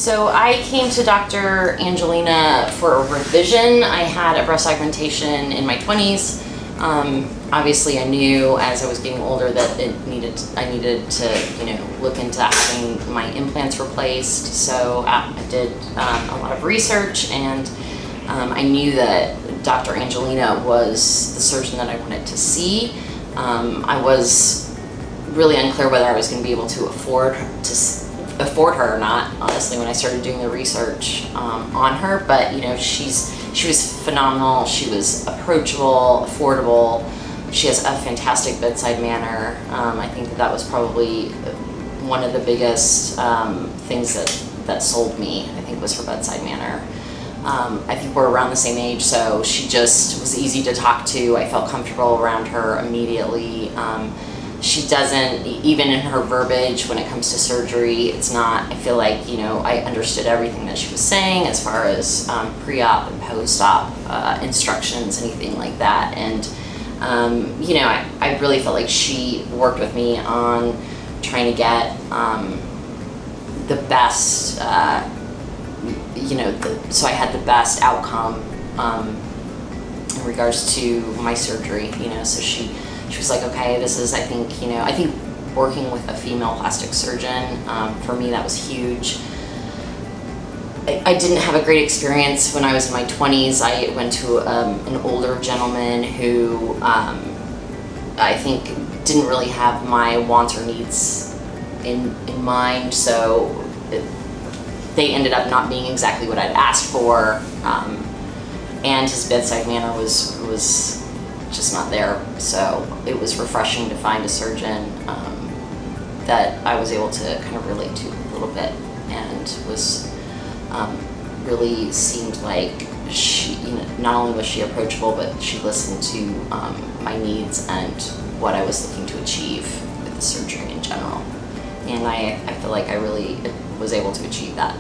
So I came to Dr. Angelina for a revision. I had a breast augmentation in my 20s. Obviously I knew as I was getting older that I needed to, look into having my implants replaced. So I did a lot of research, and I knew that Dr. Angelina was the surgeon that I wanted to see. I was really unclear whether I was going to be able to afford her or not, honestly, when I started doing the research on her. But she was phenomenal. She was approachable, affordable. She has a fantastic bedside manner. I think that was probably one of the biggest things that sold me, I think, was her bedside manner. I think we're around the same age, so she just was easy to talk to. I felt comfortable around her immediately. She doesn't, even in her verbiage when it comes to surgery, it's not, I feel like, I understood everything that she was saying as far as pre-op and post-op instructions, anything like that. And, I really felt like she worked with me on trying to get the best, so I had the best outcome in regards to my surgery, so she was like, okay, this is, I think working with a female plastic surgeon, for me, that was huge. I didn't have a great experience when I was in my 20s. I went to an older gentleman who I think didn't really have my wants or needs in mind, so they ended up not being exactly what I'd asked for, and his bedside manner was just not there. So it was refreshing to find a surgeon that I was able to kind of relate to a little bit, and was really seemed like she, not only was she approachable, but she listened to my needs and what I was looking to achieve with the surgery in general. And I feel like I really was able to achieve that.